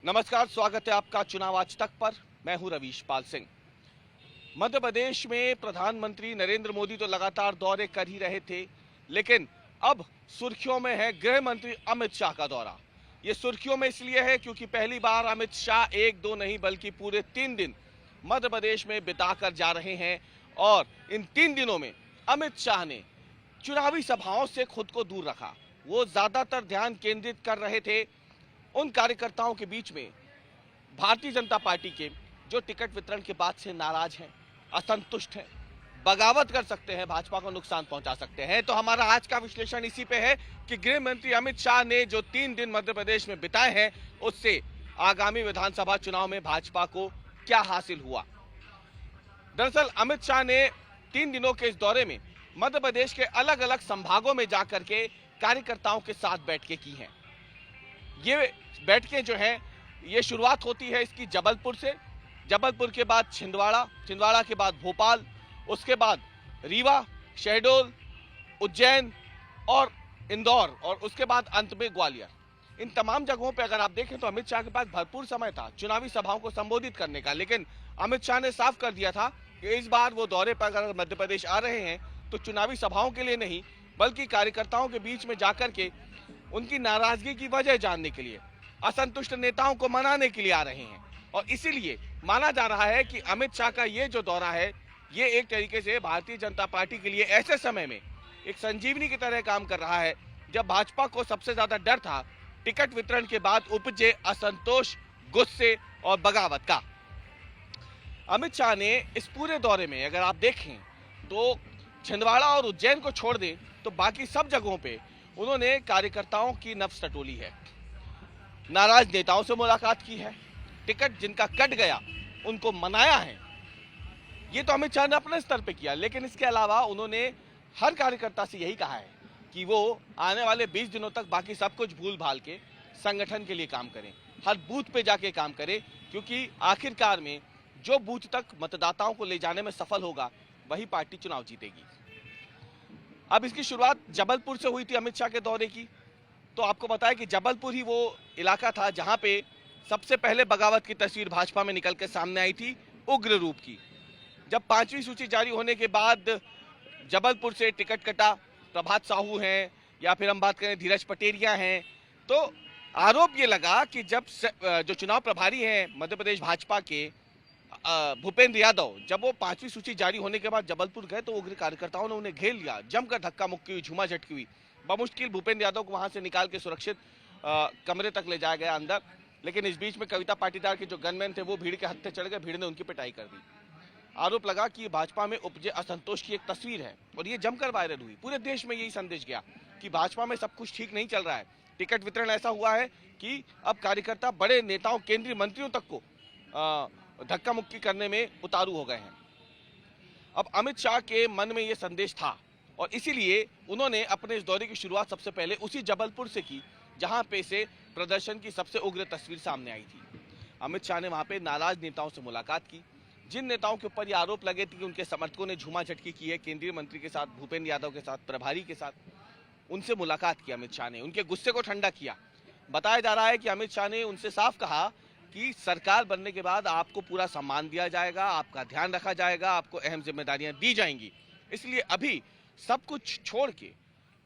नमस्कार, स्वागत है आपका चुनाव आज तक पर। मैं हूं रवीश पाल सिंह। मध्य प्रदेश में प्रधानमंत्री नरेंद्र मोदी तो लगातार दौरे कर ही रहे थे, लेकिन अब सुर्खियों में है गृह मंत्री अमित शाह का दौरा। ये सुर्खियों में इसलिए है क्योंकि पहली बार अमित शाह एक दो नहीं बल्कि पूरे 3 दिन मध्य प्रदेश में बिताकर जा रहे हैं। और इन 3 दिनों में अमित शाह ने चुनावी सभाओं से खुद को दूर रखा। वो ज्यादातर ध्यान केंद्रित कर रहे थे उन कार्यकर्ताओं के बीच में भारतीय जनता पार्टी के जो टिकट वितरण के बाद से नाराज हैं, असंतुष्ट हैं, बगावत कर सकते हैं, भाजपा को नुकसान पहुंचा सकते हैं। तो हमारा आज का विश्लेषण इसी पे है कि गृह मंत्री अमित शाह ने जो 3 दिन मध्य प्रदेश में बिताए हैं उससे आगामी विधानसभा चुनाव में भाजपा को क्या हासिल हुआ। दरअसल अमित शाह ने 3 दिनों के इस दौरे में मध्य प्रदेश के अलग अलग संभागों में जाकर के कार्यकर्ताओं के साथ बैठकें की हैं। ये बैठकें जो हैं, ये शुरुआत होती है इसकी जबलपुर से, जबलपुर के बाद छिंदवाड़ा, छिंदवाड़ा के बाद भोपाल, उसके बाद रीवा, शहडोल, उज्जैन और इंदौर, और उसके बाद अंत में ग्वालियर। इन तमाम जगहों पे अगर आप देखें तो अमित शाह के पास भरपूर समय था चुनावी सभाओं को संबोधित करने का, लेकिन अमित शाह ने साफ कर दिया था कि इस बार वो दौरे पर अगर मध्य प्रदेश आ रहे हैं तो चुनावी सभाओं के लिए नहीं बल्कि कार्यकर्ताओं के बीच में जाकर के उनकी नाराजगी की वजह जानने के लिए, असंतुष्ट नेताओं को मनाने के लिए आ रहे हैं। और इसीलिए माना जा रहा है कि अमित शाह का ये जो दौरा है ये एक तरीके से भारतीय जनता पार्टी के लिए ऐसे समय में एक संजीवनी की तरह काम कर रहा है जब भाजपा को सबसे ज्यादा डर था टिकट वितरण के बाद उपजे असंतोष, गुस्से और बगावत का। अमित शाह ने इस पूरे दौरे में अगर आप देखें तो छिंदवाड़ा और उज्जैन को छोड़ दें तो बाकी सब जगहों पे उन्होंने कार्यकर्ताओं की नब्ज टटोली है, नाराज नेताओं से मुलाकात की है, टिकट जिनका कट गया उनको मनाया है। ये तो अमित शाह ने अपने स्तर पे किया, लेकिन इसके अलावा उन्होंने हर कार्यकर्ता से यही कहा है कि वो आने वाले 20 दिनों तक बाकी सब कुछ भूल भाल के संगठन के लिए काम करें, हर बूथ पे जाके काम करें, क्योंकि आखिरकार में जो बूथ तक मतदाताओं को ले जाने में सफल होगा वही पार्टी चुनाव जीतेगी। अब इसकी शुरुआत जबलपुर से हुई थी अमित शाह के दौरे की। तो आपको बताया कि जबलपुर ही वो इलाका था जहां पे सबसे पहले बगावत की तस्वीर भाजपा में निकल के सामने आई थी, उग्र रूप की। जब 5वीं सूची जारी होने के बाद जबलपुर से टिकट कटा, प्रभात साहू हैं या फिर हम बात करें धीरज पटेरिया हैं, तो आरोप ये लगा कि जब जो चुनाव प्रभारी हैं मध्य प्रदेश भाजपा के भूपेंद्र यादव, जब वो 5वीं सूची जारी होने के बाद जबलपुर गए तो उग्र कार्यकर्ताओं ने उन्हें घेर लिया, जमकर धक्का मुक्की हुई, झूमा झटकी हुई। बमुश्किल भूपेंद्र यादव को वहां से निकाल के सुरक्षित कमरे तक ले जाया गया अंदर, लेकिन इस बीच में कविता पाटीदार के जो गनमैन थे वो भीड़ के हत्थे चढ़ गए, भीड़ ने उनकी पिटाई कर दी। आरोप लगा कि भाजपा में उपजे असंतोष की एक तस्वीर है और ये जमकर वायरल हुई। पूरे देश में यही संदेश गया कि भाजपा में सब कुछ ठीक नहीं चल रहा है। टिकट वितरण ऐसा हुआ है कि अब कार्यकर्ता बड़े नेताओं, केंद्रीय मंत्रियों तक को धक्का मुक्की करने में उतारू हो गए हैं। अब अमित शाह के मन में यह संदेश था और इसीलिए उन्होंने अपने इस दौरे की शुरुआत सबसे पहले उसी जबलपुर से की जहां पे से प्रदर्शन की सबसे उग्र तस्वीर सामने आई थी। अमित शाह ने वहां पे नाराज नेताओं से मुलाकात की। जिन नेताओं के ऊपर ये आरोप लगे थे कि उनके समर्थकों ने झूमा झटकी की है केंद्रीय मंत्री के साथ, भूपेंद्र यादव के साथ, प्रभारी के साथ, उनसे मुलाकात की अमित शाह ने, उनके गुस्से को ठंडा किया। बताया जा रहा है कि अमित शाह ने उनसे साफ कहा कि सरकार बनने के बाद आपको पूरा सम्मान दिया जाएगा, आपका ध्यान रखा जाएगा, आपको अहम जिम्मेदारियां दी जाएंगी, इसलिए अभी सब कुछ छोड़ के,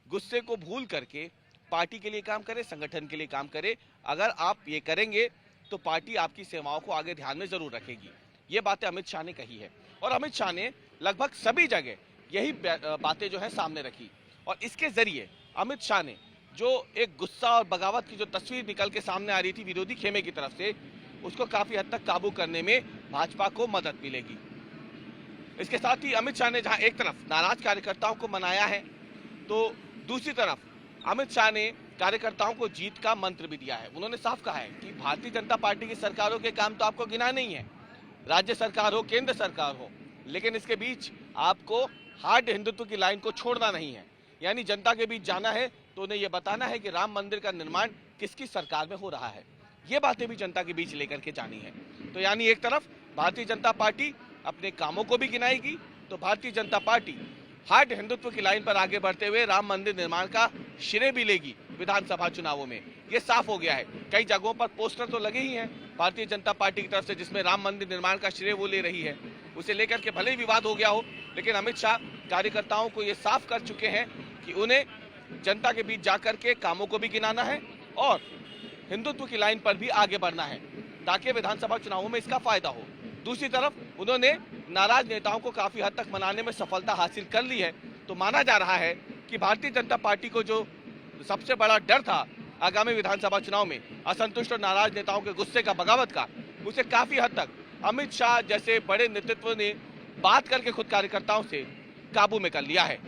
गुस्से को भूल करके पार्टी के लिए काम करे, संगठन के लिए काम करे। अगर आप ये करेंगे तो पार्टी आपकी सेवाओं को आगे ध्यान में जरूर रखेगी। ये बातें अमित शाह ने कही है और अमित शाह ने लगभग सभी जगह यही बातें जो है सामने रखी। और इसके जरिए अमित शाह ने जो एक गुस्सा और बगावत की जो तस्वीर निकल के सामने आ रही थी विरोधी खेमे की तरफ से, उसको काफी हद तक काबू करने में भाजपा को मदद मिलेगी। इसके साथ ही अमित शाह ने जहां एक तरफ नाराज कार्यकर्ताओं को मनाया है तो दूसरी तरफ अमित शाह ने कार्यकर्ताओं को जीत का मंत्र भी दिया है। उन्होंने साफ कहा है कि भारतीय जनता पार्टी की सरकारों के काम तो आपको गिना नहीं है, राज्य सरकार हो, केंद्र सरकार हो, लेकिन इसके बीच आपको हार्ड हिंदुत्व की लाइन को छोड़ना नहीं है। यानी जनता के बीच जाना है तो उन्हें यह बताना है कि राम मंदिर का निर्माण किसकी सरकार में हो रहा है। ये बातें भी जनता के बीच लेकर के जानी है। तो यानी एक तरफ भारतीय जनता पार्टी अपने कामों को भी गिनाएगी तो भारतीय जनता पार्टी हार्ड हिंदुत्व की लाइन पर आगे बढ़ते हुए राम मंदिर निर्माण का श्रेय भी लेगी विधानसभा चुनावों में। ये साफ हो गया है। कई जगहों पर पोस्टर तो लगे ही हैं भारतीय जनता पार्टी की तरफ से, जिसमें राम मंदिर निर्माण का श्रेय वो ले रही है। उसे लेकर के भले ही विवाद हो गया हो, लेकिन अमित शाह कार्यकर्ताओं को ये साफ कर चुके हैं कि उन्हें जनता के बीच जाकर के कामों को भी गिनाना है और हिंदुत्व की लाइन पर भी आगे बढ़ना है, ताकि विधानसभा चुनावों में इसका फायदा हो। दूसरी तरफ उन्होंने नाराज नेताओं को काफी हद तक मनाने में सफलता हासिल कर ली है। तो माना जा रहा है कि भारतीय जनता पार्टी को जो सबसे बड़ा डर था आगामी विधानसभा चुनाव में असंतुष्ट और नाराज नेताओं के गुस्से का, बगावत का, उसे काफी हद तक अमित शाह जैसे बड़े नेतृत्व ने बात करके खुद कार्यकर्ताओं से काबू में कर लिया है।